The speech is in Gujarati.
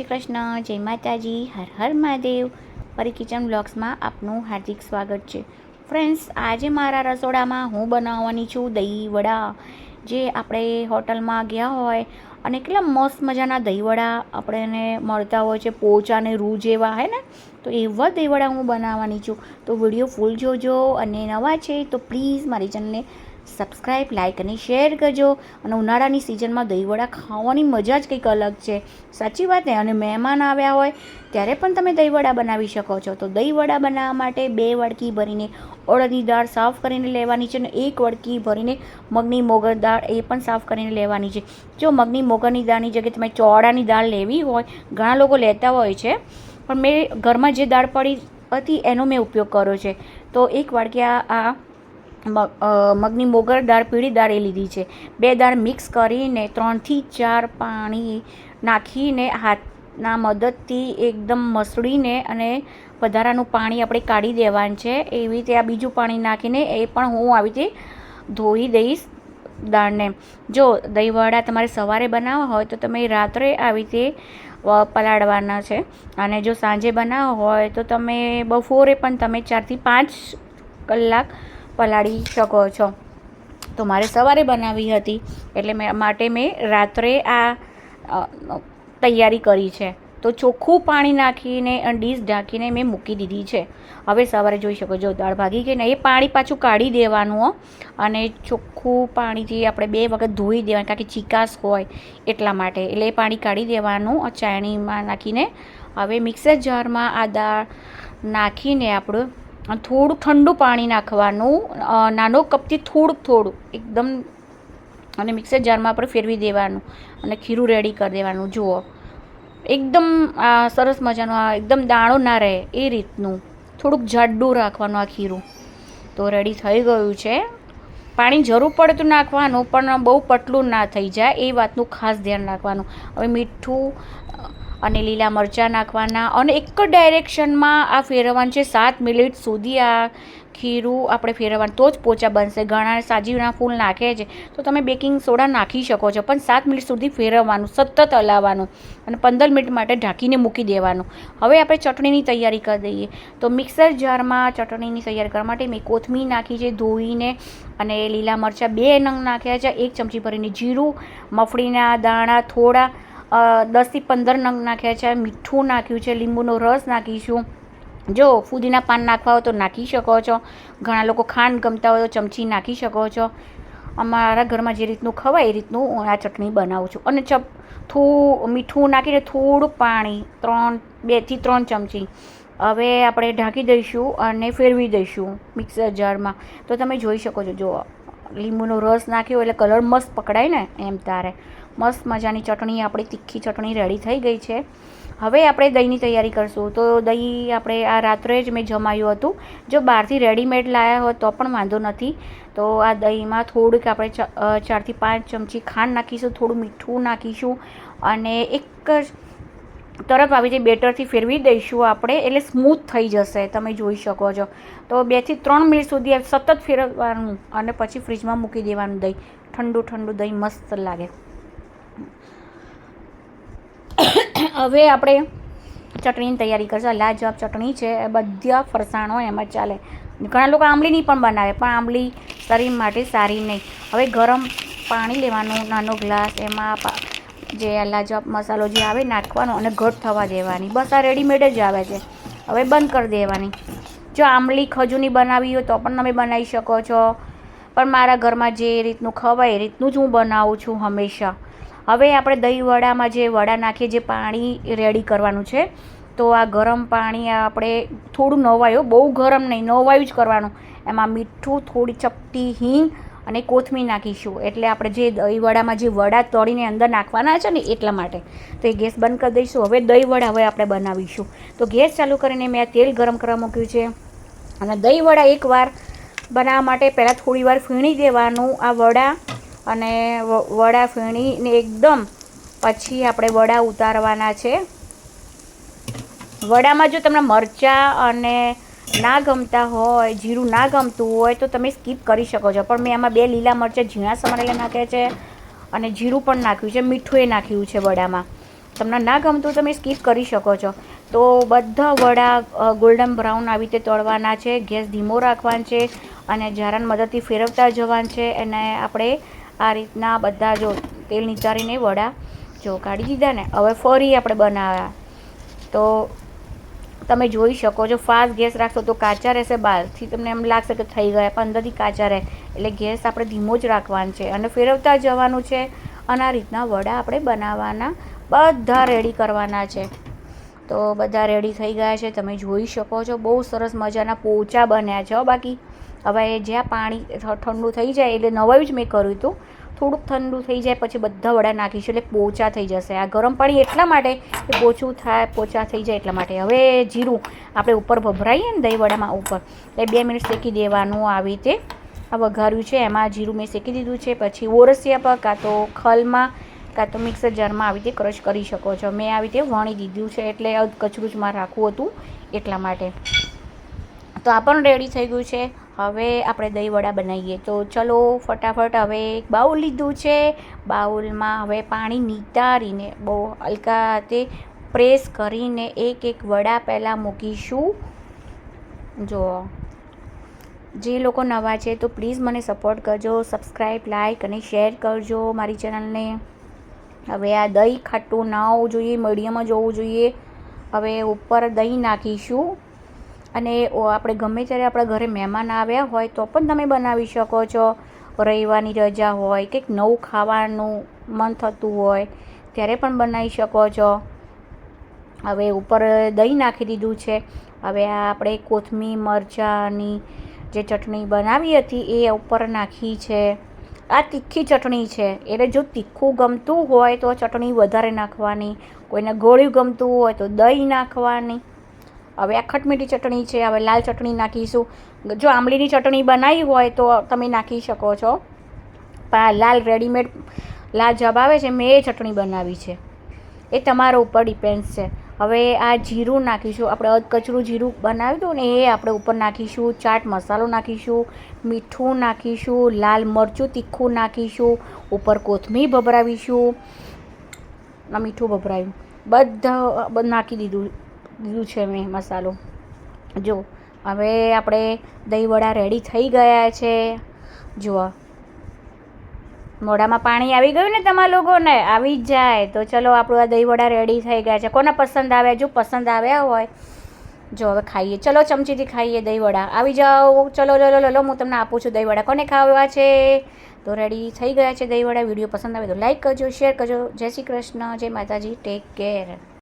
કૃષ્ણ, જય માતાજી, હર હર મહાદેવ. પરી કિચન બ્લોગ્સમાં આપનું હાર્દિક સ્વાગત છે. ફ્રેન્ડ્સ, આજે મારા રસોડામાં હું બનાવવાની છું દહીં વડા. જે આપણે હોટલમાં ગયા હોય અને કેટલા મસ્ત મજાના દહીં વડા આપણને મળતા હોય છે, પોચા ને રૂ જેવા, હે ને? તો એવા દહીં વડા હું બનાવવાની છું. તો વિડીયો ફૂલ જોજો, અને નવા છે તો પ્લીઝ મારી ચેનલને સબસ્ક્રાઈબ, લાઇક અને શેર કરજો. અને ઉનાળાની સિઝનમાં દહીં વડા ખાવાની મજા જ કંઈક અલગ છે, સાચી વાત ને? અને મહેમાન આવ્યા હોય ત્યારે પણ તમે દહીં વડા બનાવી શકો છો. તો દહીં વડા બનાવવા માટે 2 વાડકી ભરીને અડદની દાળ સાફ કરીને લેવાની છે, અને 1 વાડકી ભરીને મગની મોગર દાળ એ પણ સાફ કરીને લેવાની છે. જો મગની મોગરની દાળની જગ્યાએ તમે ચોળાની દાળ લેવી હોય, ઘણા લોકો લેતા હોય છે, પણ મેં ઘરમાં જે દાળ પડી હતી એનો મેં ઉપયોગ કર્યો છે. તો 1 વાડકી આ મગની મોગર દાળ, પીળી દાળ એ લીધી છે. 2 દાળ મિક્સ કરીને 3 થી 4 પાણી નાખીને હાથના મદદથી એકદમ મસળીને અને વધારાનું પાણી આપણે કાઢી દેવાનું છે. એવી રીતે આ બીજું પાણી નાખીને એ પણ હું આવી રીતે ધોઈ દઈશ દાળને. જો દહીં વડા તમારે સવારે બનાવવા હોય તો તમે રાત્રે આવી રીતે પલાળવાના છે, અને જો સાંજે બનાવવા હોય તો તમે બપોરે પણ તમે 4 થી 5 કલાક પલાળી શકો છો. તો મારે સવારે બનાવી હતી એટલે માટે મેં રાત્રે આ તૈયારી કરી છે. તો ચોખ્ખું પાણી નાખીને ડીશ ઢાંકીને મેં મૂકી દીધી છે. હવે સવારે જોઈ શકો છો દાળ ભાગી ગઈ ને, એ પાણી પાછું કાઢી દેવાનું, અને ચોખ્ખું પાણીથી આપણે 2 વખત ધોઈ દેવાનું, કારણ કે ચીકાશ હોય એટલા માટે. એટલે એ પાણી કાઢી દેવાનું ચાળણીમાં નાખીને. હવે મિક્સર જારમાં આ દાળ નાખીને આપણું થોડું ઠંડુ પાણી નાખવાનું, નાનો કપથી થોડું એકદમ, અને મિક્સર જારમાં આપણે ફેરવી દેવાનું અને ખીરું રેડી કરી દેવાનું. જુઓ એકદમ સરસ મજાનું, આ એકદમ દાણો ના રહે એ રીતનું થોડુંક જાડું રાખવાનું આ ખીરું. તો રેડી થઈ ગયું છે. પાણી જરૂર પડે તો નાખવાનું, પણ બહુ પતલું ના થઈ જાય એ વાતનું ખાસ ધ્યાન રાખવાનું. હવે મીઠું અને લીલા મરચાં નાખવાના, અને એક જ ડાયરેક્શનમાં આ ફેરવવાનું છે. 7 મિનિટ સુધી આ ખીરું આપણે ફેરવવાનું, તો જ પોચા બનશે. ઘણા સાજીના ફૂલ નાખે છે તો તમે બેકિંગ સોડા નાખી શકો છો, પણ 7 મિનિટ સુધી ફેરવવાનું, સતત હલાવવાનું, અને 15 મિનિટ માટે ઢાંકીને મૂકી દેવાનું. હવે આપણે ચટણીની તૈયારી કરી દઈએ. તો મિક્સર જારમાં ચટણીની તૈયારી કરવા માટે મેં કોથમીર નાખી છે ધોઈને, અને લીલા મરચાં 2 નંગ નાખ્યા છે, 1 ચમચી ભરીને જીરું, મફળીના દાણા થોડા 10 થી 15 નંગ નાખ્યા છે, મીઠું નાખ્યું છે, લીંબુનો રસ નાખીશું. જો ફુદીના પાન નાખવા હોય તો નાખી શકો છો. ઘણા લોકો ખાંડ ગમતા હોય તો ચમચી નાખી શકો છો. અમારા ઘરમાં જે રીતનું ખવાય એ રીતનું હું આ ચટણી બનાવું છું. અને થોડું મીઠું નાખીને થોડું પાણી 2 થી 3 ચમચી. હવે આપણે ઢાંકી દઈશું અને ફેરવી દઈશું મિક્સર જારમાં. તો તમે જોઈ શકો છો, જો લીંબુનો રસ નાખ્યો એટલે કલર મસ્ત પકડાય ને, એમ તારે મસ્ત મજાની ચટણી, આપણી તીખી ચટણી રેડી થઈ ગઈ છે. હવે આપણે દહીંની તૈયારી કરશું. તો દહીં આપણે આ રાત્રે જ મેં જમાયું હતું. જો બહારથી રેડીમેડ લાવ્યા હોય તો પણ વાંધો નથી. તો આ દહીંમાં થોડુંક આપણે 4 થી 5 ચમચી ખાંડ નાખીશું, થોડું મીઠું નાખીશું, અને એક તરફ આવી રીતે બેટરથી ફેરવી દઈશું આપણે, એટલે સ્મૂથ થઈ જશે. તમે જોઈ શકો છો. તો 2 થી 3 મિનિટ સુધી સતત ફેરવવાનું, અને પછી ફ્રીજમાં મૂકી દેવાનું દહીં. ઠંડુ દહીં મસ્ત લાગે. હવે આપણે ચટણીની તૈયારી કરશું. લાજવાબ ચટણી છે, બધા ફરસાણ હોય એમાં ચાલે. ઘણા લોકો આંબલીની પણ બનાવે, પણ આંબલી શરીર માટે સારી નહીં. હવે ગરમ પાણી લેવાનું, નાનો ગ્લાસ, એમાં જે લાજવાબ મસાલો જે આવે નાખવાનો, અને ઘટ થવા દેવાની. બસ આ રેડીમેડ જ આવે છે. હવે બંધ કરી દેવાની. જો આંબલી ખજૂરની બનાવી હોય તો પણ તમે બનાવી શકો છો, પણ મારા ઘરમાં જે રીતનું ખવાય એ રીતનું જ હું બનાવું છું હંમેશા. હવે આપણે દહીં વડામાં જે વડા નાખીએ, જે પાણી રેડી કરવાનું છે, તો આ ગરમ પાણી આપણે થોડું નવાયું, બહુ ગરમ નહીં, નવાયું જ કરવાનું. એમાં મીઠું, થોડી ચપટી હિંગ અને કોથમીર નાખીશું. એટલે આપણે જે દહીં વડામાં જે વડા તળીને અંદર નાખવાના છે ને, એટલા માટે. તો એ ગેસ બંધ કરી દઈશું. હવે દહીં વડા હવે આપણે બનાવીશું. તો ગેસ ચાલુ કરીને મેં તેલ ગરમ કરવા મૂક્યું છે, અને દહીં વડા એકવાર બનાવવા માટે પહેલાં થોડી વાર ફીણી દેવાનું આ વડા, અને વડા ફીણીને એકદમ પછી આપણે વડા ઉતારવાના છે. વડામાં જો તમને મરચાં અને ના ગમતા હોય, જીરું ના ગમતું હોય તો તમે સ્કીપ કરી શકો છો, પણ મેં આમાં 2 લીલા મરચાં ઝીણા સમારેલા નાખ્યા છે, અને જીરું પણ નાખ્યું છે, મીઠું એ નાખ્યું છે વડામાં. તમને ના ગમતું તમે સ્કીપ કરી શકો છો. તો બધા વડા ગોલ્ડન બ્રાઉન આવી રીતે તળવાના છે. ગેસ ધીમો રાખવાનો છે અને જારાની મદદથી ફેરવતા જવાનું છે. અને આપણે આ રીતના બધા જો તેલ નિતારીને વડા જો કાઢી દીધા ને. હવે ફરી આપણે બનાવ્યા તો તમે જોઈ શકો છો. ફાસ્ટ ગેસ રાખશો તો કાચા રહેશે, બહારથી તમને એમ લાગશે કે થઈ ગયા પણ અંદરથી કાચા રહે. એટલે ગેસ આપણે ધીમો જ રાખવાનો છે અને ફેરવતા જવાનું છે. અને આ રીતના વડા આપણે બનાવવાના, બધા રેડી કરવાના છે. તો બધા રેડી થઈ ગયા છે, તમે જોઈ શકો છો. બહુ સરસ મજાના પોચા બન્યા છે. બાકી હવે જ્યાં પાણી ઠંડુ થઈ જાય એટલે નવાયું જ મેં કર્યું હતું. થોડુંક ઠંડુ થઈ જાય પછી બધા વડા નાખીશું એટલે પોચા થઈ જશે. આ ગરમ પાણી એટલા માટે કે પોચું થાય, પોચા થઈ જાય એટલા માટે. હવે જીરું આપણે ઉપર ભભરાઈએ ને દહીં વડામાં ઉપર એટલે 2 મિનિટ શેકી દેવાનું. આવી રીતે આ વઘાર્યું છે એમાં જીરું મેં શેકી દીધું છે. પછી ઓરસિયા પર કાં તો ખલમાં કાં તો મિક્સર જારમાં આવી રીતે ક્રશ કરી શકો છો. મેં આવી રીતે વણી દીધું છે એટલે કચરું જ મારે રાખવું હતું એટલા માટે. તો આ પણ રેડી થઈ ગયું છે. હવે આપણે દહીં વડા બનાવીએ. તો ચલો ફટાફટ હવે એક બાઉલ લીધું છે. બાઉલમાં હવે પાણી નિતારીને બહુ હલકા હાથે પ્રેસ કરીને એક વડા પહેલાં મૂકીશું. જો જે લોકો નવા છે તો પ્લીઝ મને સપોર્ટ કરજો, સબસ્ક્રાઈબ, લાઈક અને શેર કરજો મારી ચેનલને. હવે આ દહીં ખાટું ના હોવું જોઈએ, મીડિયમ જ હોવું જોઈએ. હવે ઉપર દહીં નાખીશું. અને આપણે ગમે ત્યારે આપણા ઘરે મહેમાન આવ્યા હોય તો પણ તમે બનાવી શકો છો. રવિવારની રજા હોય, કંઈક નવું ખાવાનું મન થતું હોય ત્યારે પણ બનાવી શકો છો. હવે ઉપર દહીં નાખી દીધું છે. હવે આ આપણે કોથમીર મરચાંની જે ચટણી બનાવી હતી એ ઉપર નાખી છે. આ તીખી ચટણી છે એટલે જો તીખું ગમતું હોય તો ચટણી વધારે નાખવાની, કોઈને ગળ્યું ગમતું હોય તો દહીં નાખવાની. હવે આ ખટમીઠી ચટણી છે. હવે લાલ ચટણી નાખીશું. જો આંબલીની ચટણી બનાવી હોય તો તમે નાખી શકો છો. પણ આ લાલ રેડીમેડ લાલ જબ આવે છે, મેં એ ચટણી બનાવી છે. એ તમારા ઉપર ડિપેન્ડ્સ છે. હવે આ જીરું નાખીશું. આપણે અધકચરું જીરું બનાવ્યું હતું ને એ આપણે ઉપર નાખીશું. ચાટ મસાલો નાખીશું, મીઠું નાખીશું, લાલ મરચું તીખું નાખીશું, ઉપર કોથમીર ભભરાવીશું. મીઠું ભભરાયું બધા નાખી દીધું છે મેં મસાલો. જો હવે આપણે દહીં વડા રેડી થઈ ગયા છે. જુઓ મોઢામાં પાણી આવી ગયું ને તમારા લોકોને? આવી જ જાય. તો ચલો આપણું આ દહીં વડા રેડી થઈ ગયા છે. કોને પસંદ આવ્યા? જો પસંદ આવ્યા હોય જો હવે ખાઈએ. ચલો ચમચીથી ખાઈએ દહીં વડા. આવી જાઓ. ચલો લો લો લો હું તમને આપું છું દહીં વડા. કોને ખાવા છે? તો રેડી થઈ ગયા છે દહીં વડા. વિડીયો પસંદ આવે તો લાઈક કરજો, શેર કરજો. જય શ્રી કૃષ્ણ, જય માતાજી, ટેક કેર.